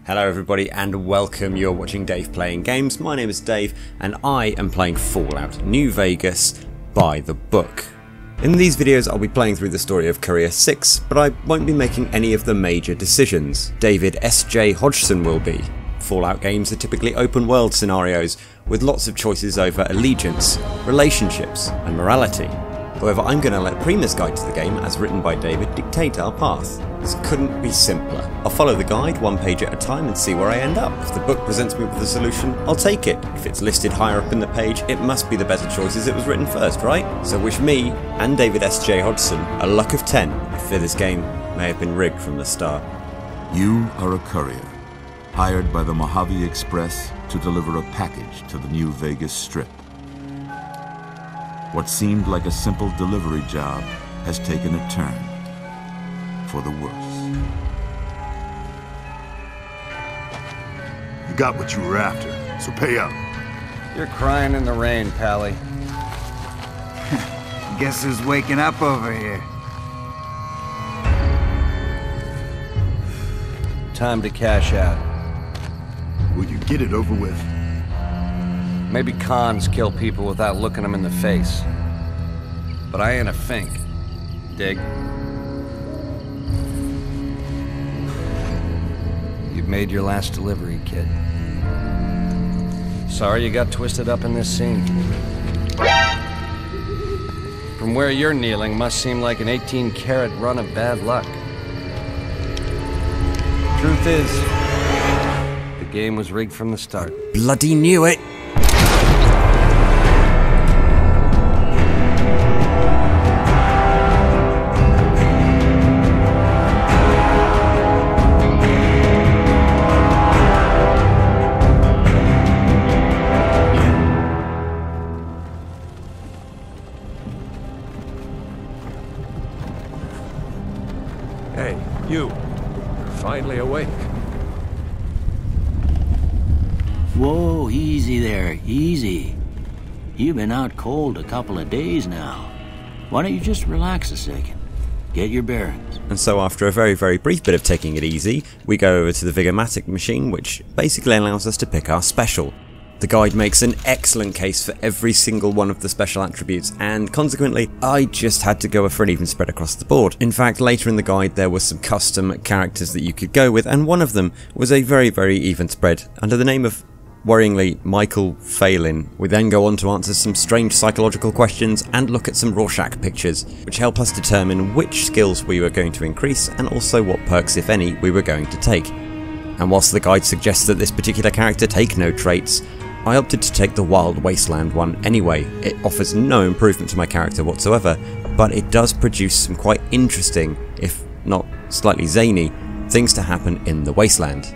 Hello everybody and welcome. You're watching Dave Playing Games. My name is Dave and I am playing Fallout New Vegas by the book. In these videos I'll be playing through the story of Courier 6, but I won't be making any of the major decisions. David S.J. Hodgson will be. Fallout games are typically open world scenarios with lots of choices over allegiance, relationships and morality. However, I'm going to let Prima's guide to the game, as written by David, dictate our path. This couldn't be simpler. I'll follow the guide one page at a time and see where I end up. If the book presents me with a solution, I'll take it. If it's listed higher up in the page, it must be the better choice as it was written first, right? So wish me and David S.J. Hodgson a luck of 10 if this game may have been rigged from the start. You are a courier, hired by the Mojave Express to deliver a package to the New Vegas Strip. What seemed like a simple delivery job has taken a turn for the worse. You got what you were after, so pay up. You're crying in the rain, Pally. Guess who's waking up over here? Time to cash out. Will you get it over with? Maybe cons kill people without looking them in the face. But I ain't a fink. Dig? You've made your last delivery, kid. Sorry you got twisted up in this scene. From where you're kneeling must seem like an 18-carat run of bad luck. Truth is, the game was rigged from the start. Bloody knew it! Hey, you. You're finally awake. Whoa, easy there, easy. You've been out cold a couple of days now. Why don't you just relax a second? Get your bearings. And so after a very brief bit of taking it easy, we go over to the Vigomatic machine, which basically allows us to pick our special. The guide makes an excellent case for every single one of the special attributes, and consequently, I just had to go for an even spread across the board. In fact, later in the guide there were some custom characters that you could go with, and one of them was a very even spread under the name of, worryingly, Michael Phelan. We then go on to answer some strange psychological questions and look at some Rorschach pictures, which help us determine which skills we were going to increase and also what perks, if any, we were going to take. And whilst the guide suggests that this particular character take no traits, I opted to take the Wild Wasteland one anyway. It offers no improvement to my character whatsoever, but it does produce some quite interesting, if not slightly zany, things to happen in the Wasteland.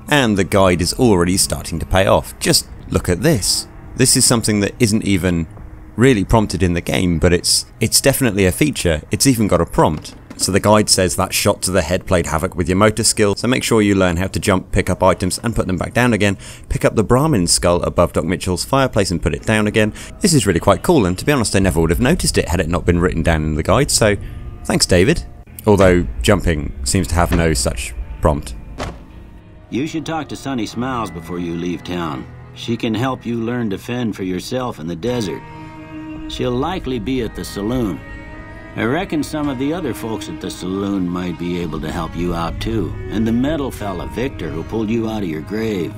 And the guide is already starting to pay off. Just look at this. This is something that isn't even really prompted in the game, but it's definitely a feature. It's even got a prompt. So the guide says that shot to the head played havoc with your motor skill, so make sure you learn how to jump, pick up items and put them back down again. Pick up the Brahmin skull above Doc Mitchell's fireplace and put it down again. This is really quite cool, and to be honest I never would have noticed it had it not been written down in the guide, so thanks David. Although jumping seems to have no such prompt. You should talk to Sunny Smiles before you leave town. She can help you learn to fend for yourself in the desert. She'll likely be at the saloon. I reckon some of the other folks at the saloon might be able to help you out too. And the metal fella, Victor, who pulled you out of your grave.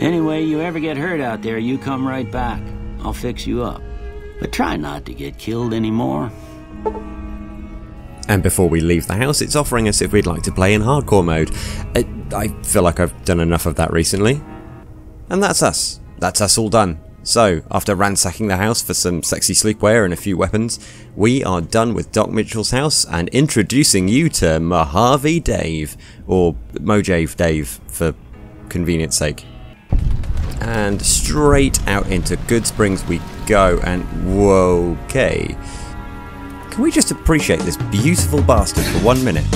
Anyway, you ever get hurt out there, you come right back. I'll fix you up. But try not to get killed anymore. And before we leave the house, it's offering us if we'd like to play in hardcore mode. I feel like I've done enough of that recently. And that's us. That's us all done. So, after ransacking the house for some sexy sleepwear and a few weapons, we are done with Doc Mitchell's house and introducing you to Mojave Dave, or Mojave Dave for convenience sake. And straight out into Good Springs we go, and whoa, okay. Can we just appreciate this beautiful bastard for 1 minute?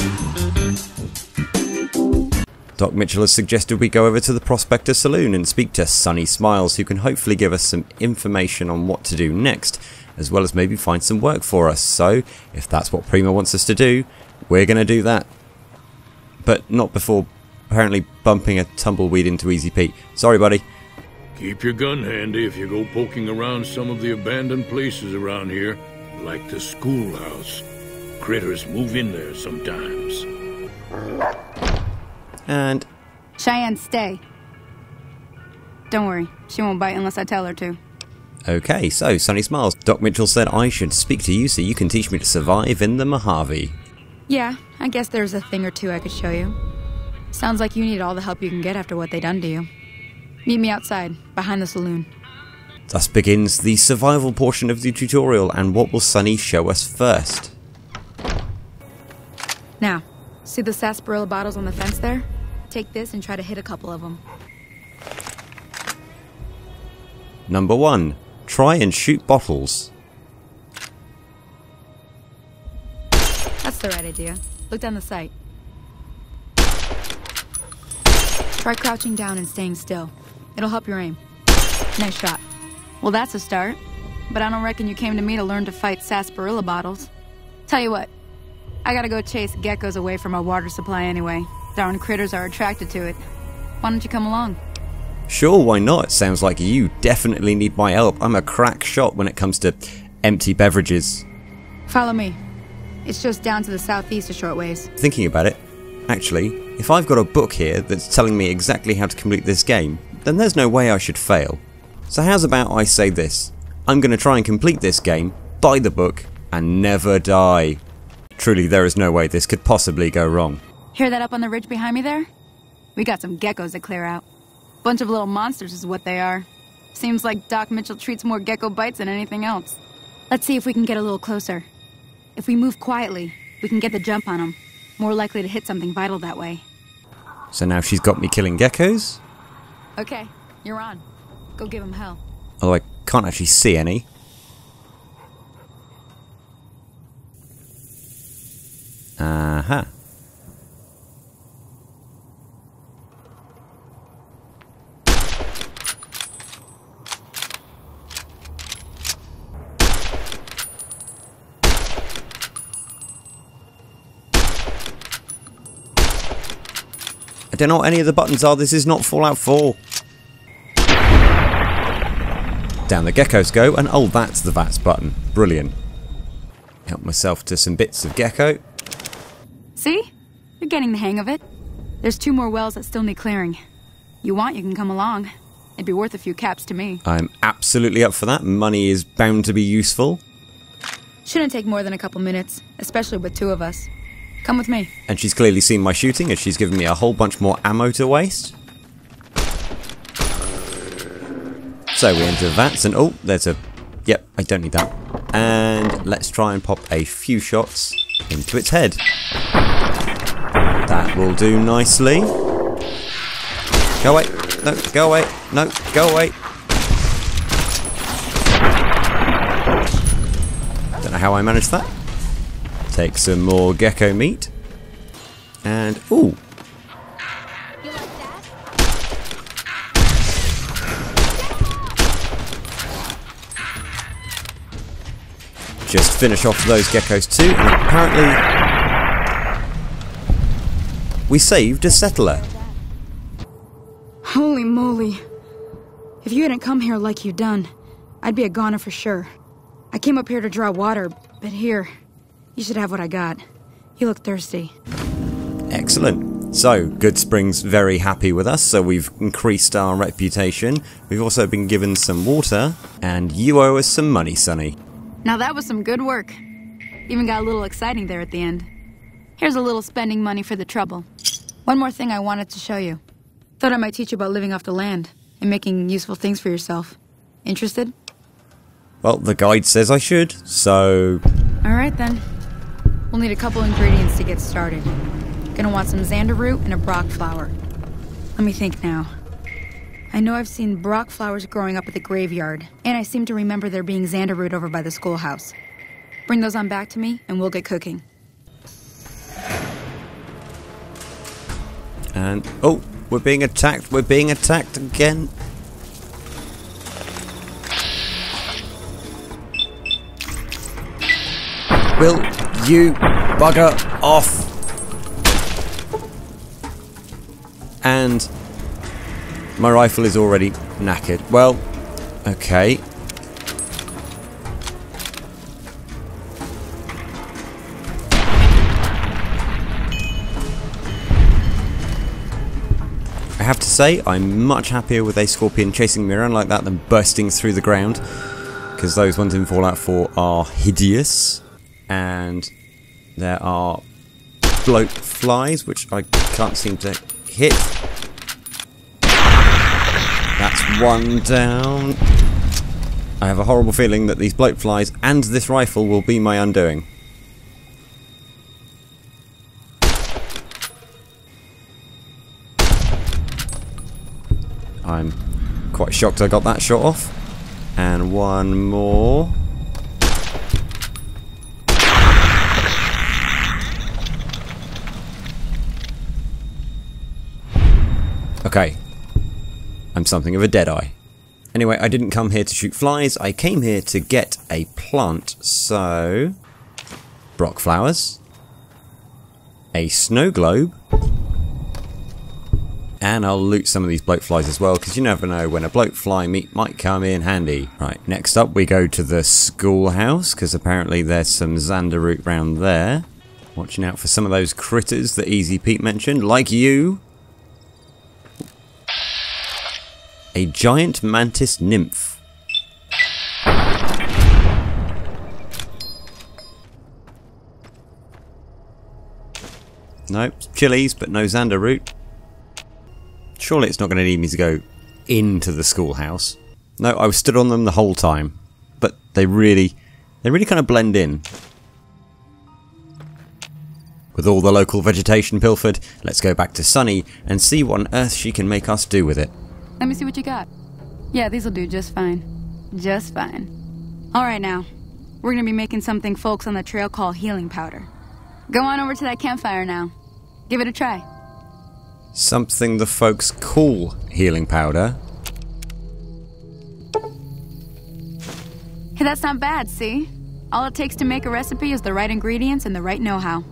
Doc Mitchell has suggested we go over to the Prospector Saloon and speak to Sunny Smiles, who can hopefully give us some information on what to do next, as well as maybe find some work for us. So, if that's what Prima wants us to do, we're going to do that. But not before apparently bumping a tumbleweed into Easy Pete. Sorry, buddy. Keep your gun handy if you go poking around some of the abandoned places around here, like the schoolhouse. Critters move in there sometimes. And... Cheyenne, stay. Don't worry, she won't bite unless I tell her to. Okay, so, Sunny Smiles. Doc Mitchell said I should speak to you so you can teach me to survive in the Mojave. Yeah, I guess there's a thing or two I could show you. Sounds like you need all the help you can get after what they done to you. Meet me outside, behind the saloon. Thus begins the survival portion of the tutorial, and what will Sunny show us first? Now, see the sarsaparilla bottles on the fence there? Take this and try to hit a couple of them. Number 1. Try and shoot bottles. That's the right idea. Look down the sight. Try crouching down and staying still. It'll help your aim. Nice shot. Well, that's a start. But I don't reckon you came to me to learn to fight sarsaparilla bottles. Tell you what, I gotta go chase geckos away from our water supply anyway. Darn critters are attracted to it. Why don't you come along? Sure, why not? Sounds like you definitely need my help. I'm a crack shot when it comes to empty beverages. Follow me. It's just down to the southeast a short ways. Thinking about it, actually, if I've got a book here that's telling me exactly how to complete this game, then there's no way I should fail. So how's about I say this? I'm going to try and complete this game, buy the book, and never die. Truly, there is no way this could possibly go wrong. Hear that up on the ridge behind me there? We got some geckos to clear out. Bunch of little monsters is what they are. Seems like Doc Mitchell treats more gecko bites than anything else. Let's see if we can get a little closer. If we move quietly, we can get the jump on them. More likely to hit something vital that way. So now she's got me killing geckos? Okay, you're on. Go give them hell. Although I can't actually see any. Aha. I don't know what any of the buttons are. This is not Fallout 4. Down the geckos go, and oh, that's the VATS button. Brilliant. Help myself to some bits of gecko. See? You're getting the hang of it. There's 2 more wells that still need clearing. You want, you can come along. It'd be worth a few caps to me. I'm absolutely up for that. Money is bound to be useful. Shouldn't take more than a couple minutes, especially with 2 of us. Come with me. And she's clearly seen my shooting, as she's given me a whole bunch more ammo to waste. So we enter VATS, and oh, there's a... Yep, I don't need that. And let's try and pop a few shots into its head. That will do nicely. Go away. No, go away. No, go away. Don't know how I managed that. Take some more gecko meat. And, ooh. You like that? Just finish off those geckos too, and apparently we saved a settler. Holy moly. If you hadn't come here like you done, I'd be a goner for sure. I came up here to draw water, but here, you should have what I got. You look thirsty. Excellent. So, Goodspring's very happy with us, so we've increased our reputation. We've also been given some water, and you owe us some money, Sonny. Now that was some good work. Even got a little exciting there at the end. Here's a little spending money for the trouble. One more thing I wanted to show you. Thought I might teach you about living off the land and making useful things for yourself. Interested? Well, the guide says I should, so... Alright then. We'll need a couple ingredients to get started. Gonna want some xander root and a brock flower. Let me think now. I know I've seen brock flowers growing up at the graveyard, and I seem to remember there being xander root over by the schoolhouse. Bring those on back to me, and we'll get cooking. And, oh, we're being attacked again. Will you bugger off? And my rifle is already knackered. Well, okay. I have to say, I'm much happier with a scorpion chasing me around like that than bursting through the ground, because those ones in Fallout 4 are hideous, and there are bloat flies, which I can't seem to hit. That's one down. I have a horrible feeling that these bloat flies and this rifle will be my undoing. I'm quite shocked I got that shot off. And one more. Okay. I'm something of a deadeye. Anyway, I didn't come here to shoot flies, I came here to get a plant. So, Brock flowers, a snow globe, and I'll loot some of these bloat flies as well, because you never know when a bloat fly meat might come in handy. Right, next up we go to the schoolhouse, because apparently there's some Xander root round there. Watching out for some of those critters that Easy Pete mentioned, like you. A giant mantis nymph. Nope, chilies, but no Xander root. Surely it's not going to need me to go into the schoolhouse. No, I was stood on them the whole time. But they really kind of blend in. With all the local vegetation pilfered, let's go back to Sunny and see what on earth she can make us do with it. Let me see what you got. Yeah, these'll do just fine. Just fine. Alright now. We're gonna be making something folks on the trail call healing powder. Go on over to that campfire now. Give it a try. Something the folks call healing powder. Hey, that's not bad, see? All it takes to make a recipe is the right ingredients and the right know-how.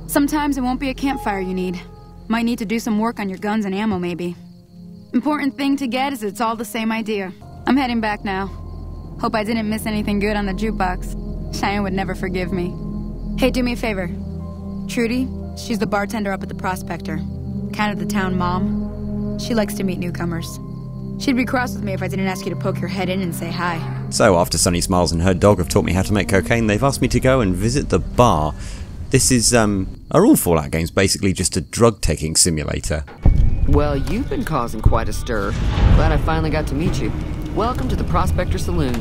Sometimes it won't be a campfire you need. Might need to do some work on your guns and ammo, maybe. Important thing to get is it's all the same idea. I'm heading back now. Hope I didn't miss anything good on the jukebox. Cheyenne would never forgive me. Hey, do me a favor. Trudy, she's the bartender up at the Prospector. Kind of the town mom. She likes to meet newcomers. She'd be cross with me if I didn't ask you to poke your head in and say hi. So, after Sunny Smiles and her dog have taught me how to make cocaine, they've asked me to go and visit the bar. This is, are all Fallout games basically just a drug-taking simulator? Well, you've been causing quite a stir. Glad I finally got to meet you. Welcome to the Prospector Saloon.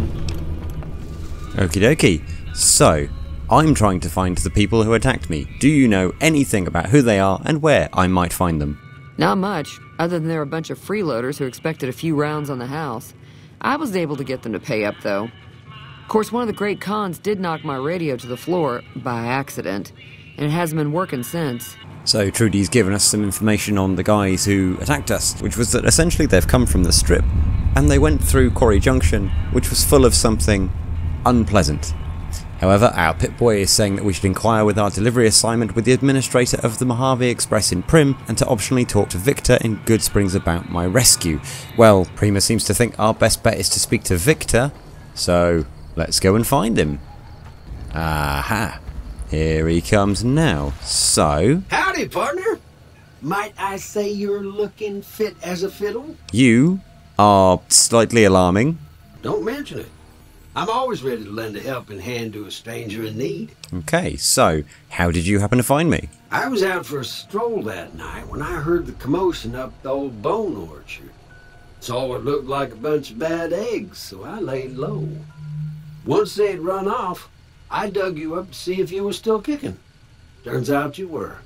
Okie dokie. So, I'm trying to find the people who attacked me. Do you know anything about who they are and where I might find them? Not much, other than they're a bunch of freeloaders who expected a few rounds on the house. I was able to get them to pay up, though. Of course, one of the great cons did knock my radio to the floor by accident, and it hasn't been working since. So Trudy's given us some information on the guys who attacked us, which was that essentially they've come from the Strip, and they went through Quarry Junction, which was full of something unpleasant. However, our Pip-Boy is saying that we should inquire with our delivery assignment with the administrator of the Mojave Express in Prim, and to optionally talk to Victor in Good Springs about my rescue. Well, Prima seems to think our best bet is to speak to Victor, so let's go and find him. Aha! Here he comes now. So... Howdy, partner. Might I say you're looking fit as a fiddle? You are slightly alarming. Don't mention it. I'm always ready to lend a helping hand to a stranger in need. Okay, so how did you happen to find me? I was out for a stroll that night when I heard the commotion up the old bone orchard. Saw what looked like a bunch of bad eggs, so I laid low. Once they'd run off, I dug you up to see if you were still kicking. Turns out you were.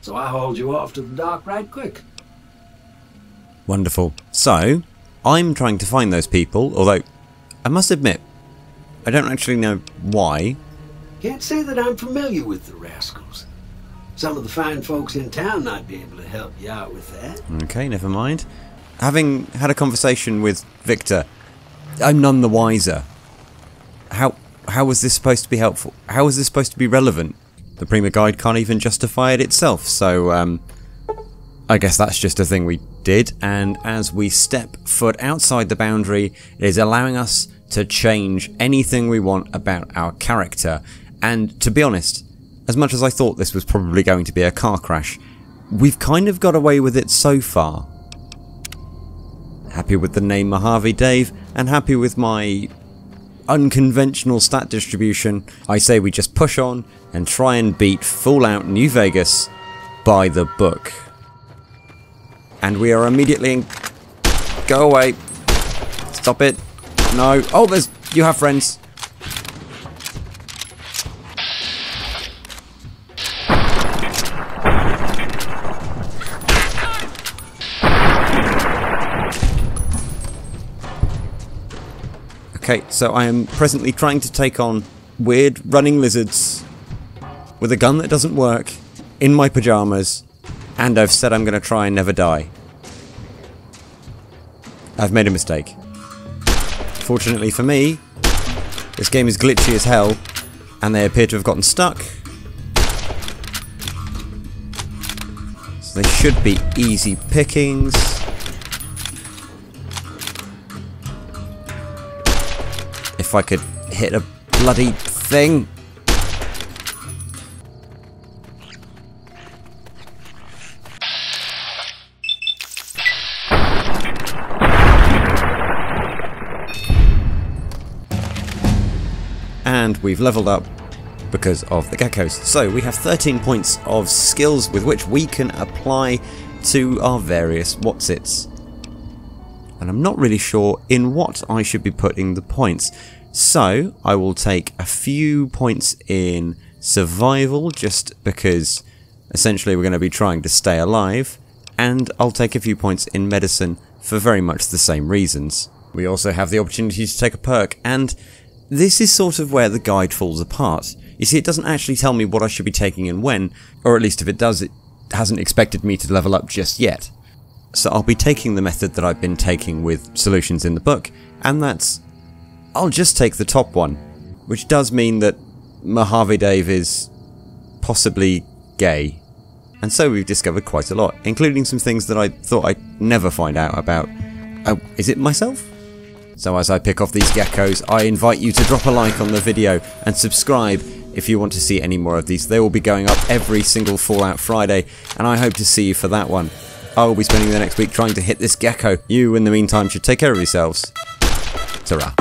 So I hauled you off to the dock right quick. Wonderful. So, I'm trying to find those people, although I must admit, I don't actually know why. Can't say that I'm familiar with the rascals. Some of the fine folks in town might be able to help you out with that. Okay, never mind. Having had a conversation with Victor, I'm none the wiser. How was this supposed to be helpful? How was this supposed to be relevant? The Prima guide can't even justify it itself, so, I guess that's just a thing we did, and as we step foot outside the boundary, it is allowing us to change anything we want about our character. And to be honest, as much as I thought this was probably going to be a car crash, we've kind of got away with it so far. Happy with the name Mojave Dave, and happy with my unconventional stat distribution. I say we just push on and try and beat Fallout New Vegas by the book. And we are immediately in... Go away. Stop it. No. Oh, there's... You have friends. Okay, so I am presently trying to take on weird running lizards with a gun that doesn't work in my pajamas, and I've said I'm going to try and never die. I've made a mistake. Fortunately for me, this game is glitchy as hell, and they appear to have gotten stuck. So they should be easy pickings. If I could hit a bloody thing. And we've leveled up because of the geckos. So we have 13 points of skills with which we can apply to our various whatsits. And I'm not really sure in what I should be putting the points. So I will take a few points in survival, just because essentially we're going to be trying to stay alive, and I'll take a few points in medicine for very much the same reasons. We also have the opportunity to take a perk, and this is sort of where the guide falls apart. You see, it doesn't actually tell me what I should be taking and when, or at least if it does, it hasn't expected me to level up just yet. So I'll be taking the method that I've been taking with solutions in the book, and that's... I'll just take the top one, which does mean that Mojave Dave is possibly gay. And so we've discovered quite a lot, including some things that I thought I'd never find out about. Oh, is it myself? So as I pick off these geckos, I invite you to drop a like on the video and subscribe if you want to see any more of these. They will be going up every single Fallout Friday, and I hope to see you for that one. I will be spending the next week trying to hit this gecko. You, in the meantime, should take care of yourselves. Ta-ra.